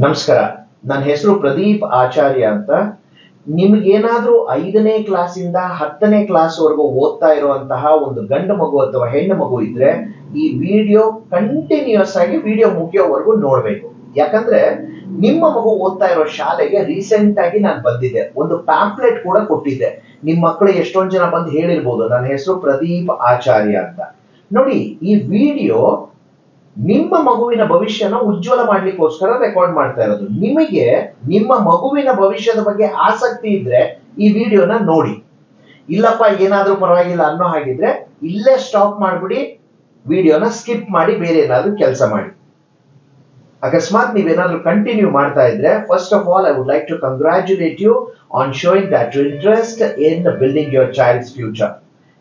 ನಮಸ್ಕಾರ. ನನ್ನ ಹೆಸರು ಪ್ರದೀಪ್ ಆಚಾರ್ಯ ಅಂತ. ನಿಮ್ಗೇನಾದ್ರೂ 5ನೇ ಕ್ಲಾಸಿಂದ 10ನೇ ಕ್ಲಾಸ್ ವರೆಗೂ ಓದ್ತಾ ಇರುವಂತಹ ಒಂದು ಗಂಡು ಮಗು ಅಥವಾ ಹೆಣ್ಣು ಮಗು ಇದ್ರೆ ಈ ವಿಡಿಯೋ ಕಂಟಿನ್ಯೂಸ್ ಆಗಿ ವಿಡಿಯೋ ಮುಗಿಯೋವರೆಗೂ ನೋಡ್ಬೇಕು. ಯಾಕಂದ್ರೆ ನಿಮ್ಮ ಮಗು ಓದ್ತಾ ಇರೋ ಶಾಲೆಗೆ ರೀಸೆಂಟ್ ಆಗಿ ನಾನು ಬಂದಿದ್ದೆ, ಒಂದು ಪ್ಯಾಂಪ್ಲೆಟ್ ಕೂಡ ಕೊಟ್ಟಿದ್ದೆ. ನಿಮ್ ಮಕ್ಕಳು ಎಷ್ಟೊಂದ್ ಜನ ಬಂದು ಹೇಳಿರ್ಬೋದು ನನ್ನ ಹೆಸರು ಪ್ರದೀಪ್ ಆಚಾರ್ಯ ಅಂತ. ನೋಡಿ, ಈ ವಿಡಿಯೋ ನಿಮ್ಮ ಮಗುವಿನ ಭವಿಷ್ಯನ ಉಜ್ವಲ ಮಾಡ್ಲಿಕ್ಕೋಸ್ಕರ ರೆಕಾರ್ಡ್ ಮಾಡ್ತಾ ಇರೋದು. ನಿಮಗೆ ನಿಮ್ಮ ಮಗುವಿನ ಭವಿಷ್ಯದ ಬಗ್ಗೆ ಆಸಕ್ತಿ ಇದ್ರೆ ಈ ವಿಡಿಯೋನ ನೋಡಿ. ಇಲ್ಲಪ್ಪ ಏನಾದ್ರೂ ಪರವಾಗಿಲ್ಲ ಅನ್ನೋ ಹಾಗಿದ್ರೆ ಇಲ್ಲೇ ಸ್ಟಾಪ್ ಮಾಡ್ಬಿಡಿ, ವಿಡಿಯೋನ ಸ್ಕಿಪ್ ಮಾಡಿ ಬೇರೆ ಏನಾದ್ರೂ ಕೆಲಸ ಮಾಡಿ. ಅಕಸ್ಮಾತ್ ನೀವೇನಾದ್ರೂ ಕಂಟಿನ್ಯೂ ಮಾಡ್ತಾ ಇದ್ರೆ, first of all I would like to congratulate you on showing that interest in building your child's future.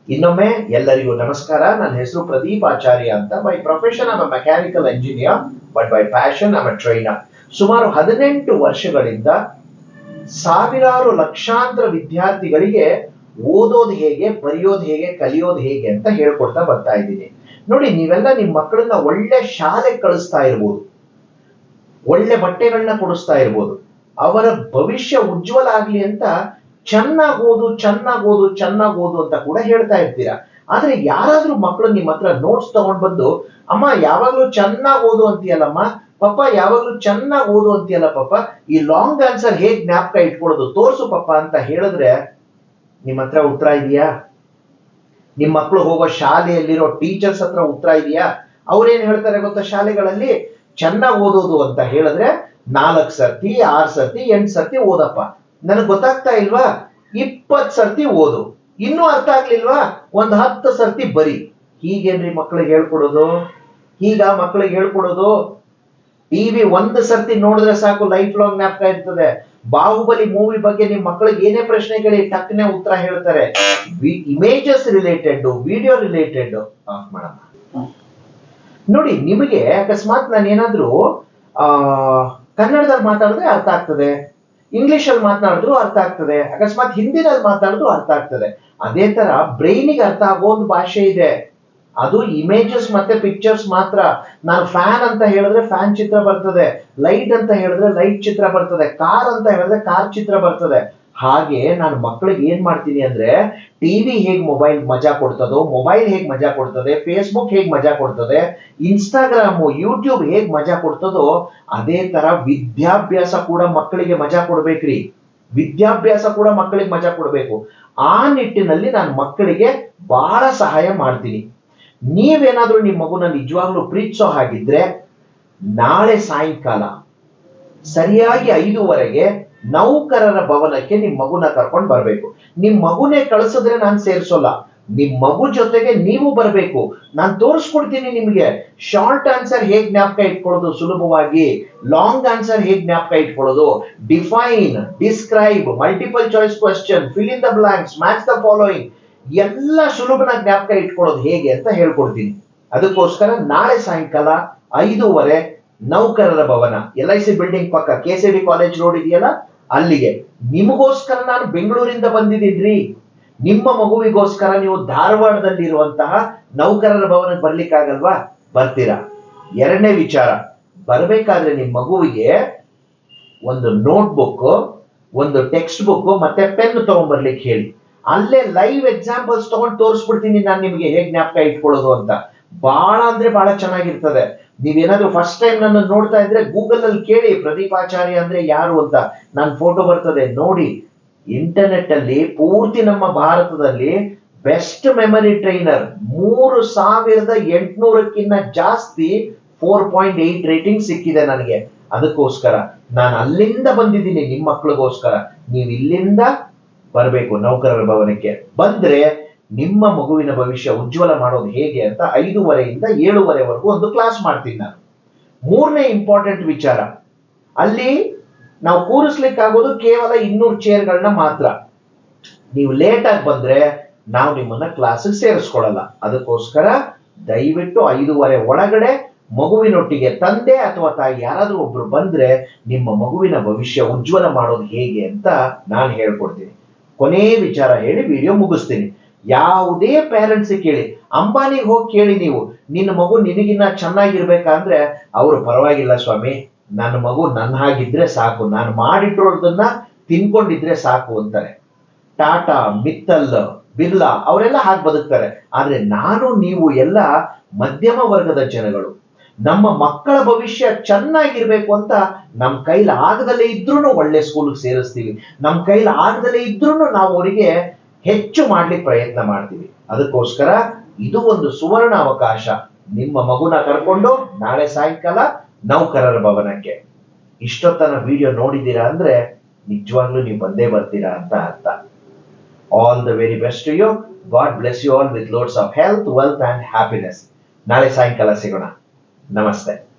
ಇನ್ನೊಮ್ಮೆ ಎಲ್ಲರಿಗೂ ನಮಸ್ಕಾರ. ನನ್ನ ಹೆಸರು ಪ್ರದೀಪ್ ಆಚಾರ್ಯ ಅಂತ. By profession I am mechanical engineer, but by passion I am trainer. ಸುಮಾರು 18 ವರ್ಷಗಳಿಂದ ಸಾವಿರಾರು ಲಕ್ಷಾಂತರ ವಿದ್ಯಾರ್ಥಿಗಳಿಗೆ ಓದೋದು ಹೇಗೆ, ಬರೆಯೋದು ಹೇಗೆ, ಕಲಿಯೋದು ಹೇಗೆ ಅಂತ ಹೇಳ್ಕೊಡ್ತಾ ಬರ್ತಾ ಇದ್ದೀನಿ. ನೋಡಿ, ನೀವೆಲ್ಲ ನಿಮ್ಮ ಮಕ್ಕಳನ್ನ ಒಳ್ಳೆ ಶಾಲೆಗೆ ಕಳಿಸ್ತಾ ಇರ್ಬೋದು, ಒಳ್ಳೆ ಬಟ್ಟೆಗಳನ್ನ ಕೊಡಿಸ್ತಾ ಇರ್ಬೋದು, ಅವರ ಭವಿಷ್ಯ ಉಜ್ವಲ ಆಗ್ಲಿ ಅಂತ ಚೆನ್ನಾಗಿ ಓದು ಅಂತ ಕೂಡ ಹೇಳ್ತಾ ಇರ್ತೀರಾ. ಆದ್ರೆ ಯಾರಾದ್ರೂ ಮಕ್ಕಳು ನಿಮ್ಮ ಹತ್ರ ನೋಟ್ಸ್ ತಗೊಂಡ್ ಬಂದು, ಅಮ್ಮ ಯಾವಾಗ್ಲೂ ಚೆನ್ನಾಗಿ ಓದು ಅಂತೀಯಲ್ಲಮ್ಮ, ಪಪ್ಪ ಯಾವಾಗ್ಲೂ ಚೆನ್ನಾಗಿ ಓದು ಅಂತೀಯಲ್ಲ ಪಪ್ಪ, ಈ ಲಾಂಗ್ ಆನ್ಸರ್ ಹೇಗ್ ಜ್ಞಾಪಕ ಇಟ್ಕೊಳ್ಳೋದು ತೋರ್ಸು ಪಪ್ಪ ಅಂತ ಹೇಳಿದ್ರೆ ನಿಮ್ಮ ಹತ್ರ ಉತ್ತರ ಇದೆಯಾ? ನಿಮ್ ಮಕ್ಕಳು ಹೋಗೋ ಶಾಲೆಯಲ್ಲಿರೋ ಟೀಚರ್ಸ್ ಹತ್ರ ಉತ್ತರ ಇದೆಯಾ? ಅವ್ರೇನ್ ಹೇಳ್ತಾರೆ ಗೊತ್ತಾ, ಶಾಲೆಗಳಲ್ಲಿ ಚೆನ್ನಾಗಿ ಓದೋದು ಅಂತ ಹೇಳಿದ್ರೆ 4 ಸರ್ತಿ 6 ಸರ್ತಿ 8 ಸರ್ತಿ ಓದಪ್ಪ. ನನಗೆ ಗೊತ್ತಾಗ್ತಾ ಇಲ್ವಾ, 20 ಸರ್ತಿ ಓದು. ಇನ್ನೂ ಅರ್ಥ ಆಗ್ಲಿಲ್ವಾ, ಒಂದ್ 10 ಸರ್ತಿ ಬರಿ. ಹೀಗೇನ್ರಿ ಮಕ್ಕಳಿಗೆ ಹೇಳ್ಕೊಡೋದು? ಮಕ್ಕಳಿಗೆ ಹೇಳ್ಕೊಡೋದು? ಟಿವಿ 1 ಸರ್ತಿ ನೋಡಿದ್ರೆ ಸಾಕು, ಲೈಫ್ ಲಾಂಗ್ ಜ್ಞಾಪಕ ಇರ್ತದೆ. ಬಾಹುಬಲಿ ಮೂವಿ ಬಗ್ಗೆ ನಿಮ್ ಮಕ್ಕಳಿಗೆ ಏನೇ ಪ್ರಶ್ನೆ ಕೇಳಿ ಟಕ್ನೆ ಉತ್ತರ ಹೇಳ್ತಾರೆ. Images related, video related. Of ಮಾಡಮ್ಮ. ನೋಡಿ, ನಿಮಗೆ ಅಕಸ್ಮಾತ್ ನಾನು ಏನಾದ್ರೂ ಕನ್ನಡದಲ್ಲಿ ಮಾತಾಡಿದ್ರೆ ಅರ್ಥ ಆಗ್ತದೆ, ಇಂಗ್ಲಿಷ್ ಅಲ್ಲಿ ಮಾತನಾಡಿದ್ರು ಅರ್ಥ ಆಗ್ತದೆ, ಅಕಸ್ಮಾತ್ ಹಿಂದಿನಲ್ಲಿ ಮಾತಾಡಿದ್ರು ಅರ್ಥ ಆಗ್ತದೆ. ಅದೇ ತರ ಬ್ರೈನಿಗೆ ಅರ್ಥ ಆಗೋ ಒಂದು ಭಾಷೆ ಇದೆ, ಅದು ಇಮೇಜಸ್ ಮತ್ತೆ ಪಿಕ್ಚರ್ಸ್ ಮಾತ್ರ. ನಾನು ಫ್ಯಾನ್ ಅಂತ ಹೇಳಿದ್ರೆ ಫ್ಯಾನ್ ಚಿತ್ರ ಬರ್ತದೆ, ಲೈಟ್ ಅಂತ ಹೇಳಿದ್ರೆ ಲೈಟ್ ಚಿತ್ರ ಬರ್ತದೆ, ಕಾರ್ ಅಂತ ಹೇಳಿದ್ರೆ ಕಾರ್ ಚಿತ್ರ ಬರ್ತದೆ. ಹಾಗೆ ನಾನು ಮಕ್ಕಳಿಗೆ ಏನ್ ಮಾಡ್ತೀನಿ ಅಂದ್ರೆ, ಟಿವಿ ಹೇಗ್ ಮೊಬೈಲ್ ಮಜಾ ಕೊಡ್ತದೋ, ಮೊಬೈಲ್ ಹೇಗ್ ಮಜಾ ಕೊಡ್ತದೆ, ಫೇಸ್ಬುಕ್ ಹೇಗ್ ಮಜಾ ಕೊಡ್ತದೆ, ಇನ್ಸ್ಟಾಗ್ರಾಮ್ ಯೂಟ್ಯೂಬ್ ಹೇಗ್ ಮಜಾ ಕೊಡ್ತದೋ, ಅದೇ ತರ ವಿದ್ಯಾಭ್ಯಾಸ ಕೂಡ ಮಕ್ಕಳಿಗೆ ಮಜಾ ಕೊಡ್ಬೇಕ್ರಿ. ವಿದ್ಯಾಭ್ಯಾಸ ಕೂಡ ಮಕ್ಕಳಿಗೆ ಮಜಾ ಕೊಡ್ಬೇಕು. ಆ ನಿಟ್ಟಿನಲ್ಲಿ ನಾನು ಮಕ್ಕಳಿಗೆ ಬಹಳ ಸಹಾಯ ಮಾಡ್ತೀನಿ. ನೀವೇನಾದ್ರೂ ನಿಮ್ಮ ಮಗುನ ನಿಜವಾಗ್ಲೂ ಪ್ರೀತಿಸೋ ಹಾಗಿದ್ರೆ, ನಾಳೆ ಸಾಯಂಕಾಲ ಸರಿಯಾಗಿ 5:30ಗೆ ನೌಕರರ ಭವನಕ್ಕೆ ನಿಮ್ ಮಗುನ ಕರ್ಕೊಂಡು ಬರ್ಬೇಕು. ನಿಮ್ ಮಗುನೇ ಕಳಿಸಿದ್ರೆ ನಾನು ಸೇರಿಸೋಲ್ಲ, ನಿಮ್ ಮಗು ಜೊತೆಗೆ ನೀವು ಬರ್ಬೇಕು. ನಾನು ತೋರಿಸ್ಕೊಡ್ತೀನಿ ನಿಮ್ಗೆ ಶಾರ್ಟ್ ಆನ್ಸರ್ ಹೇಗ್ ಜ್ಞಾಪಕ ಇಟ್ಕೊಳ್ಳೋದು ಸುಲಭವಾಗಿ, ಲಾಂಗ್ ಆನ್ಸರ್ ಹೇಗ್ ಜ್ಞಾಪಕ ಇಟ್ಕೊಳ್ಳೋದು, define, describe, multiple choice question, fill in the blanks, match the following, ಎಲ್ಲ ಸುಲಭನ ಜ್ಞಾಪಕ ಇಟ್ಕೊಳ್ಳೋದು ಹೇಗೆ ಅಂತ ಹೇಳ್ಕೊಡ್ತೀನಿ. ಅದಕ್ಕೋಸ್ಕರ ನಾಳೆ ಸಾಯಂಕಾಲ 5:30 ನೌಕರರ ಭವನ, LIC ಬಿಲ್ಡಿಂಗ್ ಪಕ್ಕ KCD ಕಾಲೇಜ್ ರೋಡ್ ಇದೆಯಲ್ಲ, ಅಲ್ಲಿಗೆ. ನಿಮಗೋಸ್ಕರ ನಾನು ಬೆಂಗಳೂರಿಂದ ಬಂದಿದ್ದೀನ್ರಿ. ನಿಮ್ಮ ಮಗುವಿಗೋಸ್ಕರ ನೀವು ಧಾರವಾಡದಲ್ಲಿರುವಂತಹ ನೌಕರರ ಭವನಕ್ಕೆ ಬರ್ಲಿಕ್ಕಾಗಲ್ವಾ? ಬರ್ತೀರಾ? ಎರಡನೇ ವಿಚಾರ, ಬರ್ಬೇಕಾದ್ರೆ ನಿಮ್ಮ ಮಗುವಿಗೆ ಒಂದು ನೋಟ್ಬುಕ್, ಒಂದು ಟೆಕ್ಸ್ಟ್ ಬುಕ್ ಮತ್ತೆ ಪೆನ್ ತಗೊಂಡ್ಬರ್ಲಿಕ್ಕೆ ಹೇಳಿ. ಅಲ್ಲೇ ಲೈವ್ ಎಕ್ಸಾಂಪಲ್ಸ್ ತಗೊಂಡು ತೋರಿಸ್ಬಿಡ್ತೀನಿ ನಾನು ನಿಮ್ಗೆ ಹೇಗ್ ಜ್ಞಾಪಕ ಇಟ್ಕೊಳ್ಳೋದು ಅಂತ. ಬಹಳ ಅಂದ್ರೆ ಬಹಳ ಚೆನ್ನಾಗಿರ್ತದೆ. ನೀವೇನಾದ್ರೂ ಫಸ್ಟ್ ಟೈಮ್ ನನ್ನ ನೋಡ್ತಾ ಇದ್ರೆ ಗೂಗಲ್ ಅಲ್ಲಿ ಕೇಳಿ ಪ್ರದೀಪ್ ಆಚಾರ್ಯ ಅಂದ್ರೆ ಯಾರು ಅಂತ, ನನ್ನ ಫೋಟೋ ಬರ್ತದೆ ನೋಡಿ. ಇಂಟರ್ನೆಟ್ ಅಲ್ಲಿ ಪೂರ್ತಿ ನಮ್ಮ ಭಾರತದಲ್ಲಿ ಬೆಸ್ಟ್ ಮೆಮರಿ ಟ್ರೈನರ್ 3800ಕ್ಕಿಂತ ಜಾಸ್ತಿ 4.8 ರೇಟಿಂಗ್ ಸಿಕ್ಕಿದೆ ನನಗೆ. ಅದಕ್ಕೋಸ್ಕರ ನಾನು ಅಲ್ಲಿಂದ ಬಂದಿದ್ದೀನಿ ನಿಮ್ಮ ಮಕ್ಕಳಿಗೋಸ್ಕರ. ನೀವು ಇಲ್ಲಿಂದ ಬರಬೇಕು ನೌಕರರ ಭವನಕ್ಕೆ. ಬಂದ್ರೆ ನಿಮ್ಮ ಮಗುವಿನ ಭವಿಷ್ಯ ಉಜ್ವಲ ಮಾಡೋದು ಹೇಗೆ ಅಂತ 5:30ಯಿಂದ 7:30ವರೆಗೂ ಒಂದು ಕ್ಲಾಸ್ ಮಾಡ್ತೀನಿ ನಾನು. ಮೂರನೇ ಇಂಪಾರ್ಟೆಂಟ್ ವಿಚಾರ, ಅಲ್ಲಿ ನಾವು ಕೂರಿಸ್ಲಿಕ್ಕಾಗೋದು ಕೇವಲ 200 ಚೇರ್ಗಳನ್ನ ಮಾತ್ರ. ನೀವು ಲೇಟ್ ಆಗಿ ಬಂದ್ರೆ ನಾವು ನಿಮ್ಮನ್ನ ಕ್ಲಾಸಿಗೆ ಸೇರಿಸ್ಕೊಳ್ಳಲ್ಲ. ಅದಕ್ಕೋಸ್ಕರ ದಯವಿಟ್ಟು 5:30 ಒಳಗಡೆ ಮಗುವಿನೊಟ್ಟಿಗೆ ತಂದೆ ಅಥವಾ ತಾಯಿ ಯಾರಾದ್ರೂ ಒಬ್ರು ಬಂದ್ರೆ ನಿಮ್ಮ ಮಗುವಿನ ಭವಿಷ್ಯ ಉಜ್ವಲ ಮಾಡೋದು ಹೇಗೆ ಅಂತ ನಾನು ಹೇಳ್ಕೊಡ್ತೀನಿ. ಕೊನೆ ವಿಚಾರ ಹೇಳಿ ವಿಡಿಯೋ ಮುಗಿಸ್ತೀನಿ. ಯಾವುದೇ ಪೇರೆಂಟ್ಸ್ ಕೇಳಿ, ಅಂಬಾನಿಗೆ ಹೋಗಿ ಕೇಳಿ ನೀವು, ನಿನ್ನ ಮಗು ನಿನಗಿನ್ನ ಚೆನ್ನಾಗಿರ್ಬೇಕಂದ್ರೆ ಅವರು ಪರವಾಗಿಲ್ಲ ಸ್ವಾಮಿ, ನನ್ನ ಮಗು ನನ್ನ ಹಾಗಿದ್ರೆ ಸಾಕು, ನಾನು ಮಾಡಿಟ್ಟಿರೋದನ್ನ ತಿನ್ಕೊಂಡಿದ್ರೆ ಸಾಕು ಅಂತಾರೆ. ಟಾಟಾ, ಮಿತ್ತಲ್, ಬಿರ್ಲಾ ಅವರೆಲ್ಲ ಹಾಗೆ ಬದುಕ್ತಾರೆ. ಆದ್ರೆ ನಾನು ನೀವು ಎಲ್ಲ ಮಧ್ಯಮ ವರ್ಗದ ಜನಗಳು. ನಮ್ಮ ಮಕ್ಕಳ ಭವಿಷ್ಯ ಚೆನ್ನಾಗಿರ್ಬೇಕು ಅಂತ ನಮ್ಮ ಕೈಲಿ ಆಗದಲ್ಲೇ ಇದ್ರೂ ಒಳ್ಳೆ ಸ್ಕೂಲ್ಗೆ ಸೇರಿಸ್ತೀವಿ, ನಮ್ಮ ಕೈಲಿ ಆಗದಲ್ಲೇ ಇದ್ರೂ ನಾವು ಅವರಿಗೆ ಹೆಚ್ಚು ಮಾಡ್ಲಿಕ್ಕೆ ಪ್ರಯತ್ನ ಮಾಡ್ತೀವಿ. ಅದಕ್ಕೋಸ್ಕರ ಇದು ಒಂದು ಸುವರ್ಣ ಅವಕಾಶ. ನಿಮ್ಮ ಮಗುನ ಕರ್ಕೊಂಡು ನಾಳೆ ಸಾಯಂಕಾಲ ನೌಕರರ ಭವನಕ್ಕೆ. ಇಷ್ಟೊತ್ತನ ವಿಡಿಯೋ ನೋಡಿದ್ದೀರಾ ಅಂದ್ರೆ ನಿಜವಾಗ್ಲೂ ನೀವು ಬಂದೇ ಬರ್ತೀರಾ ಅಂತ ಅರ್ಥ. All the very best to you. God bless you all with loads of health, wealth and happiness. ನಾಳೆ ಸಾಯಂಕಾಲ ಸಿಗೋಣ. ನಮಸ್ತೆ.